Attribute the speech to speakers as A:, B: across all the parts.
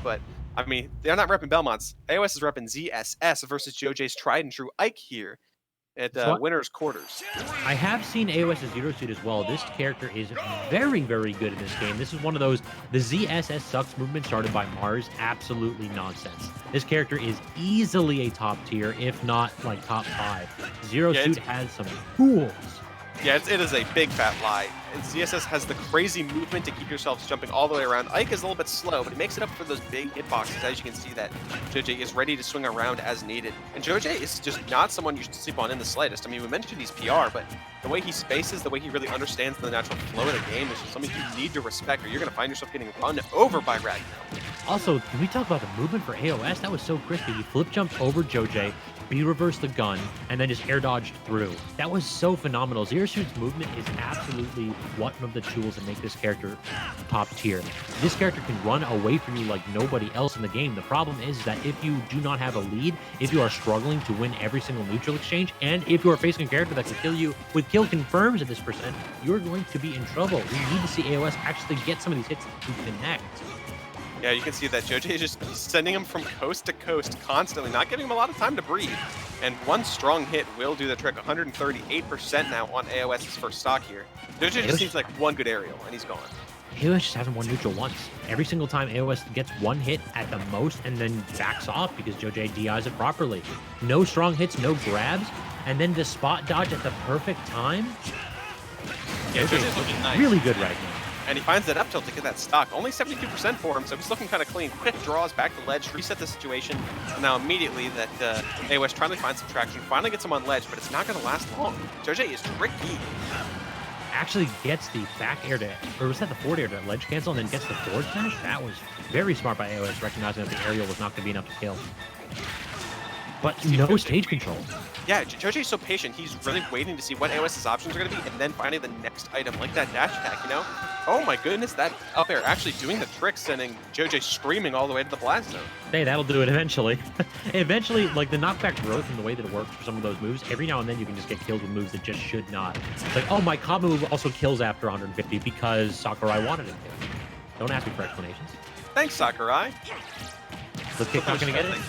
A: but I mean, they're not repping Belmonts. AoS is repping ZSS versus JoeJ's tried and true Ike here at
B: So
A: winners quarters.
B: I have seen AoS's Zero Suit as well. This character is very, very good in this game. This is one of those, the ZSS sucks movement started by Mars, absolutely nonsense. This character is easily a top tier, if not like top 5. Zero Suit has some tools.
A: Yeah, it is a big fat lie. And ZSS has the crazy movement to keep yourself jumping all the way around. Ike is a little bit slow, but he makes it up for those big hitboxes. As you can see, that JoeJ is ready to swing around as needed. And JoeJ is just not someone you should sleep on in the slightest. I mean, we mentioned he's PR, but the way he spaces, the way he really understands the natural flow of the game is just something you need to respect, or you're going to find yourself getting run over by Ragnar.
B: Also, can we talk about the movement for AoS? That was so crispy. He flip jumped over JoeJ, B-reversed the gun, and then just air dodged through. That was so phenomenal. Zero Suit's movement is absolutely one of the tools that make this character top tier. This character can run away from you like nobody else in the game. The problem is that if you do not have a lead, if you are struggling to win every single neutral exchange, and if you are facing a character that can kill you with kill confirms at this percent, you're going to be in trouble. We need to see AoS actually get some of these hits to connect.
A: Yeah, you can see that JoeJ is just sending him from coast to coast constantly, not giving him a lot of time to breathe. And one strong hit will do the trick. 138% now on AoS's first stock here. JoeJ just needs like one good aerial, and he's gone.
B: AoS just hasn't won neutral once. Every single time AoS gets one hit at the most and then backs off because JoeJ DIs it properly. No strong hits, no grabs, and then the spot dodge at the perfect time.
A: Yeah, JoeJ's looking nice.
B: Really good right now.
A: And he finds that up tilt to get that stock. Only 72% for him, so he's looking kind of clean. Quick draws back to ledge, reset the situation. And now immediately that AoS trying to find some traction, finally gets him on ledge, but it's not going to last long. JoeJ is tricky.
B: Actually gets the back air to, or was that the forward air to ledge cancel, and then gets the forward smash? That was very smart by AoS, recognizing that the aerial was not going to be enough to kill. But no stage control.
A: Yeah, JoeJ's so patient. He's really waiting to see what AoS's options are going to be, and then finding the next item, like that dash attack, you know? Oh my goodness, that up air actually doing the trick, sending JoeJ screaming all the way to the blast zone.
B: Hey, that'll do it eventually. Eventually, like the knockback growth and the way that it works for some of those moves, every now and then you can just get killed with moves that just should not. It's like, oh, my combo move also kills after 150 because Sakurai wanted it to. Don't ask me for explanations.
A: Thanks, Sakurai.
B: Flip kick not gonna get it.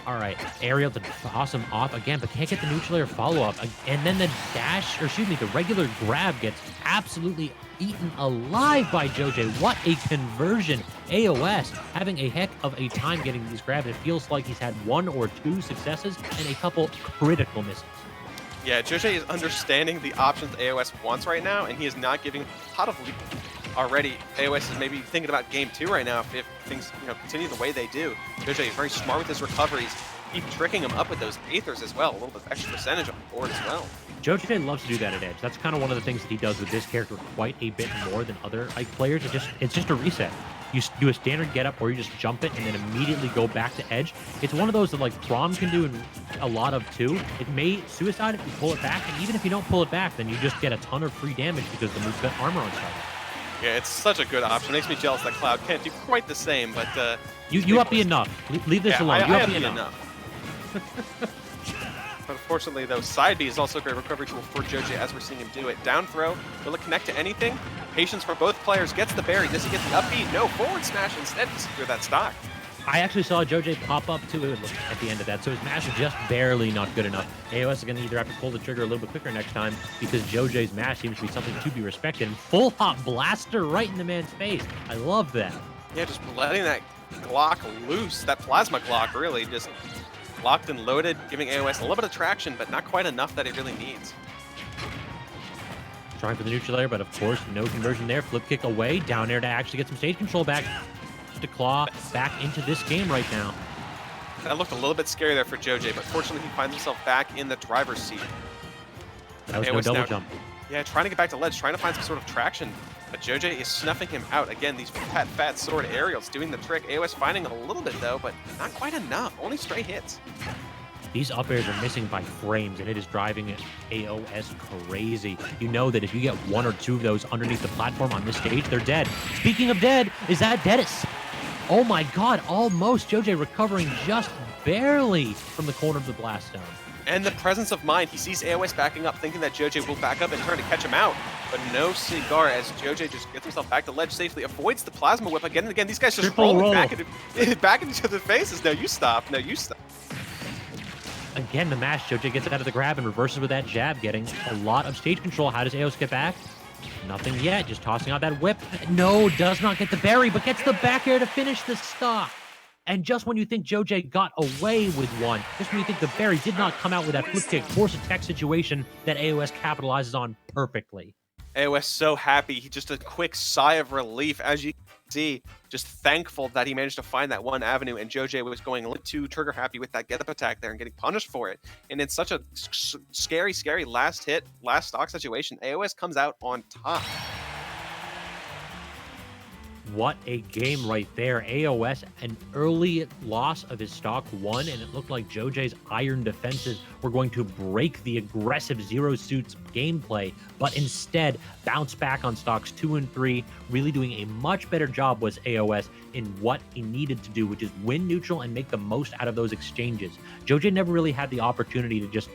B: All right, aerial to toss him off again, but can't get the neutral air follow-up. And then the dash, or excuse me, the regular grab gets absolutely eaten alive by JoeJ. What a conversion. AoS having a heck of a time getting these grabs. It feels like he's had 1 or 2 successes and a couple critical misses.
A: Yeah, JoeJ is understanding the options AoS wants right now, and he is not giving a lot of lead. Already, AoS is maybe thinking about game 2 right now if things continue the way they do. JoeJ is very smart with his recoveries. Keep tricking him up with those Aethers as well. A little bit of extra percentage on the board as well.
B: JoeJ loves to do that at edge. That's kind of one of the things that he does with this character quite a bit more than other Ike players. It's just a reset. You do a standard get up or you just jump it and then immediately go back to edge. It's one of those that like Chrom can do a lot of too. It may suicide if you pull it back, and even if you don't pull it back, then you just get a ton of free damage because the move's got armor on top.
A: Yeah, it's such a good option. Makes me jealous that Cloud can't do quite the same, but
B: you up be enough. Leave this alone. You up be
A: enough. But unfortunately, though, side B is also a great recovery tool for JoeJ as we're seeing him do it. Down throw, will it connect to anything? Patience for both players, gets the berry. Does he get the up B? No, forward smash instead to secure that stock.
B: I actually saw JoeJ pop up to it at the end of that, so his mash is just barely not good enough. AoS is going to either have to pull the trigger a little bit quicker next time because JoeJ's mash seems to be something to be respected. And full hop blaster right in the man's face. I love that.
A: Yeah, just letting that Glock loose, that plasma Glock really just locked and loaded, giving AoS a little bit of traction, but not quite enough that it really needs.
B: Trying for the neutral air, but of course, no conversion there. Flip kick away, down air to actually get some stage control back. To claw back into this game right now.
A: That looked a little bit scary there for JoeJ, but fortunately he finds himself back in the driver's seat.
B: That was no double jump.
A: Yeah, trying to get back to ledge, trying to find some sort of traction, but JoeJ is snuffing him out. Again, these fat sword aerials doing the trick. AoS finding a little bit though, but not quite enough. Only straight hits.
B: These up airs are missing by frames, and it is driving AoS crazy. You know that if you get 1 or 2 of those underneath the platform on this stage, they're dead. Speaking of dead, is that dead? Oh my god, almost. JoeJ recovering just barely from the corner of the blast zone.
A: And the presence of mind. He sees AoS backing up, thinking that JoeJ will back up and try to catch him out. but no cigar as JoeJ just gets himself back to ledge safely, avoids the plasma whip again and again. These guys just
B: Triple
A: rolling
B: roll.
A: back into each other's faces. No, you stop. No, you stop.
B: Again, the mash. JoeJ gets it out of the grab and reverses with that jab, getting a lot of stage control. How does AoS get back? Nothing yet. Just tossing out that whip. No, does not get the berry, but gets the back air to finish the stock. And just when you think JoeJ got away with one, just when you think the berry did not come out with that flip kick, force attack situation that AoS capitalizes on perfectly.
A: AoS so happy. He just a quick sigh of relief, as you can see, just thankful that he managed to find that one avenue, and JoeJ was going a little too trigger happy with that get up attack there and getting punished for it. And it's such a scary last hit, last stock situation. AoS comes out on top.
B: What a game right there. AoS, an early loss of his stock 1, and it looked like JoeJ's iron defenses were going to break the aggressive Zero Suits gameplay, but instead bounce back on stocks 2 and 3, really doing a much better job was AoS in what he needed to do, which is win neutral and make the most out of those exchanges. JoeJ never really had the opportunity to just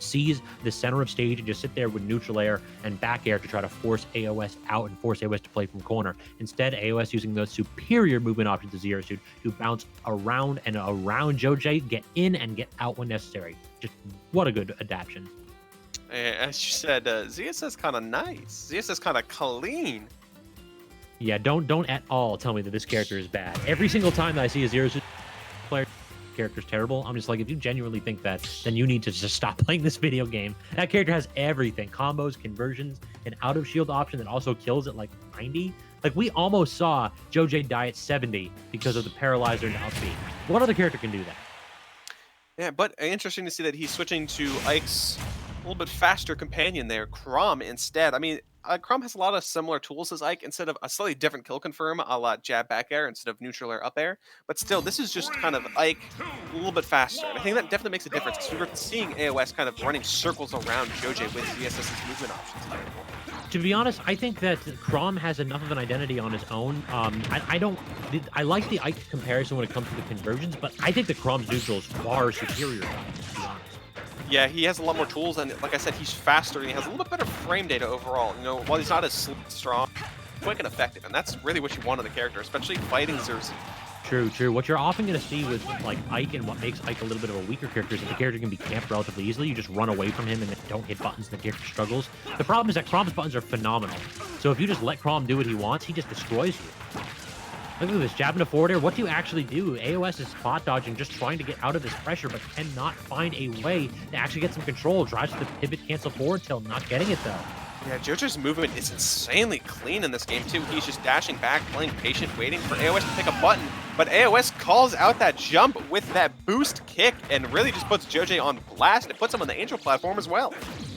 B: seize the center of stage and just sit there with neutral air and back air to try to force AoS out and force AoS to play from corner. Instead, AoS using those superior movement options of Zero Suit to bounce around and around JoeJ, get in and get out when necessary. Just what a good adaptation.
A: As you said, ZSS kind of nice. ZSS kind of clean.
B: Yeah, don't at all tell me that this character is bad. Every single time that I see a Zero Suit player, character's terrible, I'm just like, if you genuinely think that, then you need to just stop playing this video game. That character has everything: combos, conversions, an out of shield option that also kills at like 90. Like, we almost saw JoeJ die at 70 because of the paralyzer and up B. What other character can do that?
A: Yeah, but interesting to see that he's switching to Ike's a little bit faster companion there, Chrom, instead. I mean, Chrom has a lot of similar tools as Ike, instead of a slightly different kill confirm, a la jab back air instead of neutral air up air. But still, this is just kind of Ike a little bit faster. And I think that definitely makes a difference, because we were seeing AoS kind of running circles around JoeJ with ZSS's movement options.
B: To be honest, I think that Chrom has enough of an identity on his own. I like the Ike comparison when it comes to the conversions, but I think the Chrom's neutral is far superior to Ike, to be honest.
A: Yeah, he has a lot more tools, and like I said, he's faster, and he has a little bit better frame data overall. You know, while he's not as strong, quick and effective, and that's really what you want in the character, especially fighting Xerxes.
B: True. What you're often going to see with like Ike, and what makes Ike a little bit of a weaker character, is that the character can be camped relatively easily. You just run away from him and then don't hit buttons and the character struggles. The problem is that Chrom's buttons are phenomenal. So if you just let Chrom do what he wants, he just destroys you. Look at this, jabbing to forward air. What do you actually do? AoS is spot dodging, just trying to get out of this pressure, but cannot find a way to actually get some control. Drives to the pivot, cancel forward tilt, not getting it though.
A: Yeah, JoeJ's movement is insanely clean in this game, too. He's just dashing back, playing patient, waiting for AoS to pick a button. But AoS calls out that jump with that boost kick and really just puts JoeJ on blast. It puts him on the Angel platform as well.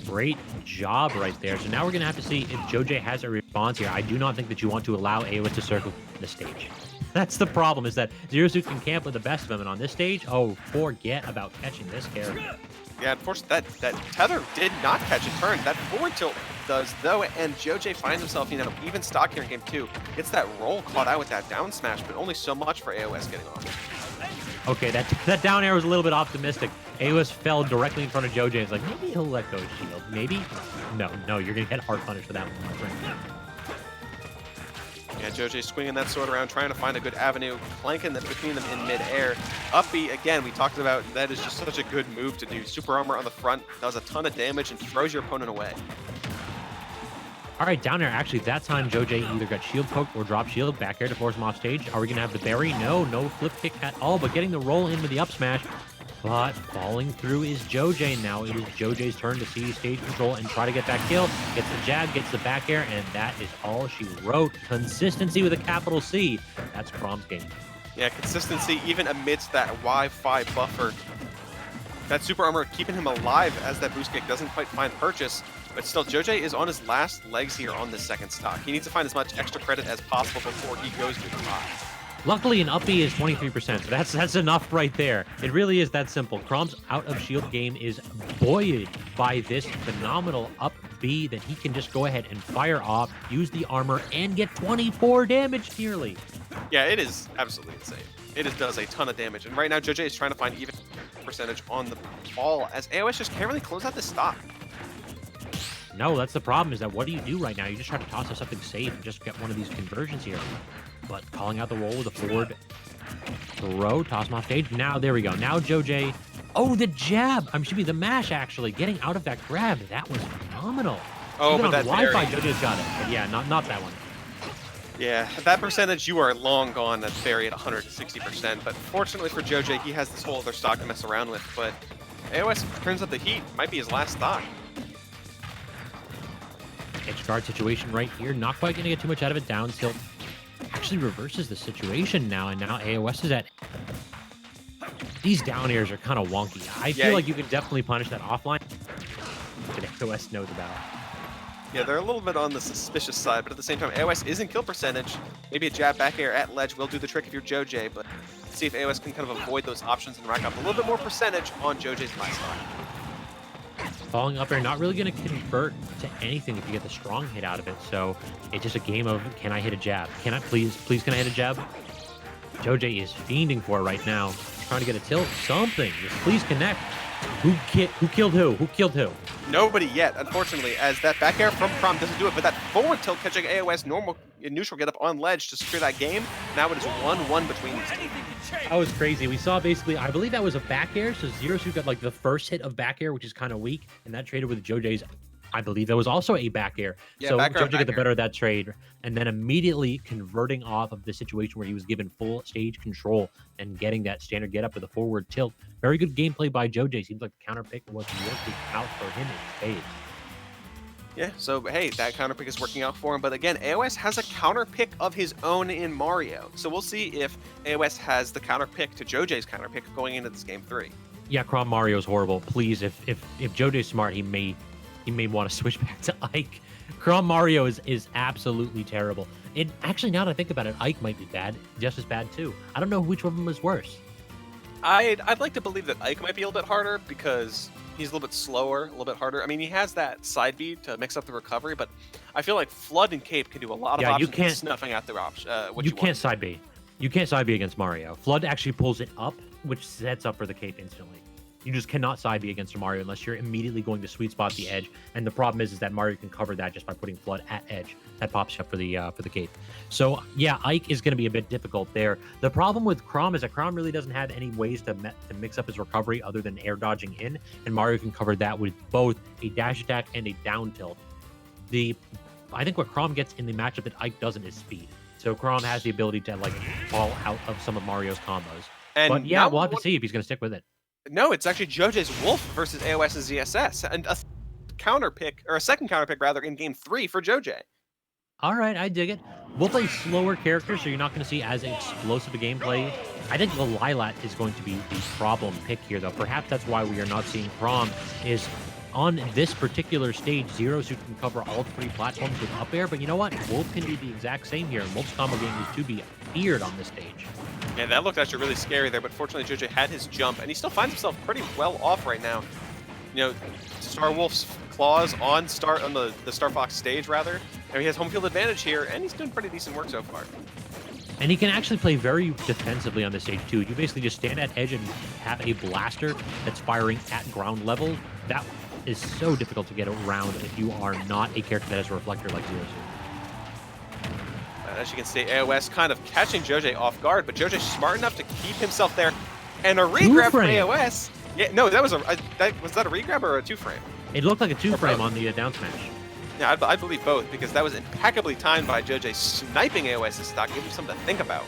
B: Great job right there. So now we're going to have to see if JoeJ has a response here. I do not think that you want to allow AoS to circle the stage. That's the problem, is that Zero Suit can camp with the best of them, and on this stage, oh, forget about catching this character.
A: Yeah, unfortunately, that tether did not catch a turn. That forward tilt does, though, and JoeJ finds himself, you know, even stock here in game 2. Gets that roll caught out with that down smash, but only so much for AoS getting off.
B: Okay, that down air was a little bit optimistic. AoS fell directly in front of JoeJ. It's like, maybe he'll let go of shield. Maybe? No, you're going to get hard punished for that one, my friend.
A: Yeah, JoeJ swinging that sword around, trying to find a good avenue, clanking them between them in mid-air. Up B, again, we talked about, that is just such a good move to do. Super armor on the front, does a ton of damage, and throws your opponent away.
B: All right, down air. Actually, that time JoeJ either got shield poked or dropped shield. Back air to force him off stage. Are we going to have the berry? No flip kick at all, but getting the roll in with the up smash. But falling through is JoeJ now. It is JoeJ's turn to seize stage control and try to get that kill. Gets the jab, gets the back air, and that is all she wrote. Consistency with a capital C. That's Chrom's game.
A: Yeah, consistency even amidst that Wi-Fi buffer. That super armor keeping him alive as that boost kick doesn't quite find purchase. But still, JoeJ is on his last legs here on this second stock. He needs to find as much extra credit as possible before he goes to the top.
B: Luckily, an up B is 23%, so that's enough right there. It really is that simple. Chrom's out of shield game is buoyed by this phenomenal up B that he can just go ahead and fire off, use the armor, and get 24 damage nearly.
A: Yeah, it is absolutely insane. It does a ton of damage, and right now JoeJ is trying to find even percentage on the ball as AoS just can't really close out the stock.
B: No, that's the problem, is that what do you do right now? You just try to toss us something safe and just get one of these conversions here. But calling out the roll with a forward throw, toss him off stage. Now, there we go. Now JoeJ, oh, the jab. Excuse me, the mash, actually. Getting out of that grab. That was phenomenal.
A: Oh,
B: even
A: but
B: on
A: that
B: Wi-Fi,
A: parry.
B: JoeJ's got it. But yeah, not that one.
A: Yeah, at that percentage, you are long gone. That parry at 160%. But fortunately for JoeJ, he has this whole other stock to mess around with. But AoS turns up the heat. Might be his last stock.
B: Edge guard situation right here. Not quite going to get too much out of it. Down tilt actually reverses the situation now. And now AoS is at... These down airs are kind of wonky. I feel like you can definitely punish that offline. That AoS knows about.
A: Yeah, they're a little bit on the suspicious side, but at the same time, AoS is in kill percentage. Maybe a jab back air at ledge will do the trick if you're JoeJ, but let's see if AoS can kind of avoid those options and rack up a little bit more percentage on JoeJ's last stock.
B: Falling up air, not really going to convert to anything if you get the strong hit out of it. So it's just a game of, can I hit a jab? Can I please can I hit a jab? JoeJ is fiending for it right now. He's trying to get a tilt. Something. Just please connect. Who killed who? Who killed who?
A: Nobody yet, unfortunately, as that back air from Chrom doesn't do it, but that forward tilt catching AoS normal neutral get up on ledge to secure that game. Now it is 1-1 between these two.
B: That was crazy. We saw basically, I believe that was a back air, so ZSS got like the first hit of back air, which is kind of weak, and that traded with JoeJ's. I believe that was also a back air.
A: Yeah,
B: so
A: back air,
B: JoeJ got the better of that trade, and then immediately converting off of the situation where he was given full stage control and getting that standard get up with a forward tilt. Very good gameplay by JoeJ. Seems like the counter pick was working out for him in spades.
A: Yeah, so hey, that counter pick is working out for him. But again, AoS has a counter pick of his own in Mario. So we'll see if AoS has the counter pick to JoeJ's counter pick going into this game 3.
B: Yeah, Chrom Mario's horrible. Please, if JoeJ's smart, he may want to switch back to Ike. Chrom Mario is absolutely terrible. And actually, now that I think about it, Ike might be bad, just as bad too. I don't know which one of them is worse.
A: I'd like to believe that Ike might be a little bit harder because he's a little bit slower, a little bit harder. I mean, he has that side B to mix up the recovery, but I feel like Flood and Cape can do a lot of options and snuffing out the option.
B: You can't side B. You can't side B against Mario. Flood actually pulls it up, which sets up for the Cape instantly. You just cannot side B against a Mario unless you're immediately going to sweet spot the edge. And the problem is that Mario can cover that just by putting Flood at edge. That pops up for the Cape. So yeah, Ike is going to be a bit difficult there. The problem with Chrom is that Chrom really doesn't have any ways to mix up his recovery other than air dodging in, and Mario can cover that with both a dash attack and a down tilt. I think what Chrom gets in the matchup that Ike doesn't is speed. So Chrom has the ability to like fall out of some of Mario's combos. But yeah, we'll have to see if he's going to stick with it.
A: No, it's actually JoeJ's Wolf versus AoS's ZSS, and a counter pick, or a second counter pick rather, in game 3 for JoeJ.
B: All right, I dig it. We'll play slower characters, so you're not going to see as explosive a gameplay. I think the Lilat is going to be the problem pick here, though. Perhaps that's why we are not seeing Chrom, is on this particular stage, Zero Suit can cover all 3 platforms with up air, but you know what? Wolf can do the exact same here. Wolf's combo game is to be feared on this stage.
A: Yeah, that looked actually really scary there, but fortunately JoeJ had his jump, and he still finds himself pretty well off right now. You know, Star Wolf's claws on the Star Fox stage, rather, and he has home field advantage here, and he's doing pretty decent work so far.
B: And he can actually play very defensively on this stage, too. You basically just stand at edge and have a blaster that's firing at ground level. That is so difficult to get around if you are not a character that has a reflector like Zero Suit.
A: As you can see, AoS kind of catching JoeJ off guard, but JoeJ's smart enough to keep himself there. And a regrab from AoS. Yeah, no, that was was that a regrab or a 2-frame?
B: It looked like a 2-frame on the down smash.
A: Yeah, I believe both, because that was impeccably timed by JoeJ sniping AoS's stock, giving him something to think about.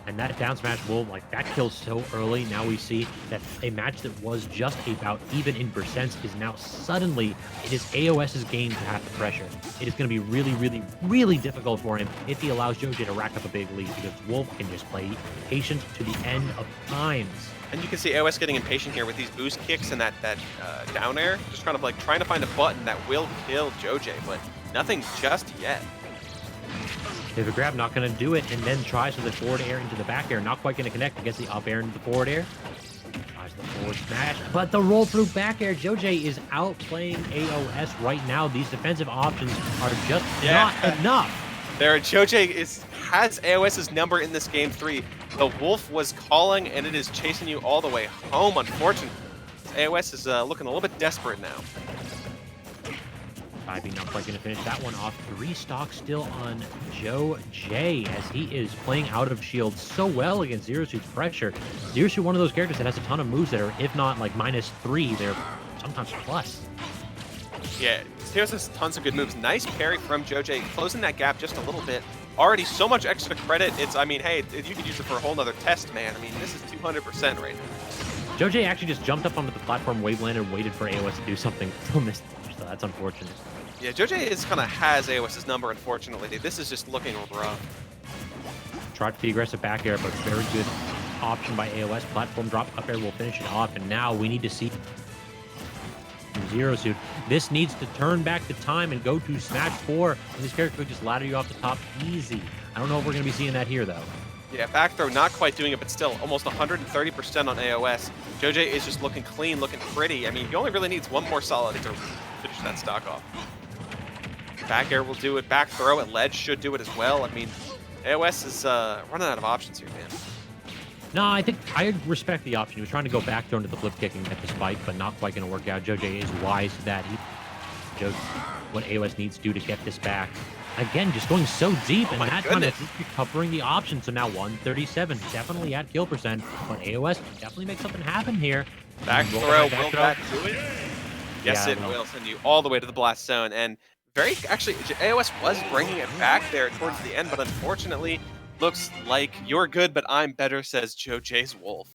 B: And that down smash will, like, that kills so early. Now we see that a match that was just about even in percents is now suddenly, it is AoS's game to have the pressure. It is going to be really, really, really difficult for him if he allows JoeJ to rack up a big lead, because Wolf can just play patient to the end of times.
A: And you can see AoS getting impatient here with these boost kicks and that down air, just kind of like trying to find a button that will kill JoeJ, but nothing just yet.
B: David Grab not going to do it, and then tries with the forward air into the back air. Not quite going to connect. Gets the up air into the forward air. Tries the forward smash, but the roll through back air. JoeJ is outplaying AoS right now. These defensive options are just not enough.
A: There, JoeJ has AoS's number in this game 3. The Wolf was calling, and it is chasing you all the way home, unfortunately. AoS is looking a little bit desperate now.
B: Ivy not quite going to finish that one off. 3 stocks still on JoeJ as he is playing out of shield so well against Zero Suit's pressure. Zero Suit, one of those characters that has a ton of moves that are, if not like -3, they're sometimes plus.
A: Yeah, Zeros has tons of good moves. Nice parry from JoeJ, closing that gap just a little bit. Already so much extra credit. I mean, hey, you could use it for a whole nother test, man. I mean, this is 200% right now.
B: JoeJ actually just jumped up onto the platform, waveland, and waited for AoS to do something. Still missed, so that's unfortunate.
A: Yeah, JoeJ kind of has AoS's number, unfortunately. This is just looking rough.
B: Tried the aggressive back air, but very good option by AoS. Platform drop up air will finish it off, and now we need to see Zero Suit. This needs to turn back the time and go to Smash 4, and this character could just ladder you off the top easy. I don't know if we're going to be seeing that here, though.
A: Yeah, back throw not quite doing it, but still almost 130% on AoS. JoeJ is just looking clean, looking pretty. I mean, he only really needs one more solid to finish that stock off. Back air will do it. Back throw at ledge should do it as well. I mean, AoS is running out of options here, man.
B: No, I think I respect the option. He was trying to go back throw into the flip kick and get the spike, but not quite going to work out. JoeJ is wise to that. He knows what AoS needs to do to get this back. Again, just going so deep, and that kind of covering the option. So now 137, definitely at kill percent, but AoS can definitely make something happen here.
A: Back throw, will that do it? Yes, it will send you all the way to the blast zone. And actually, AoS was bringing it back there towards the end, but unfortunately, looks like you're good, but I'm better, says JoeJ's Wolf.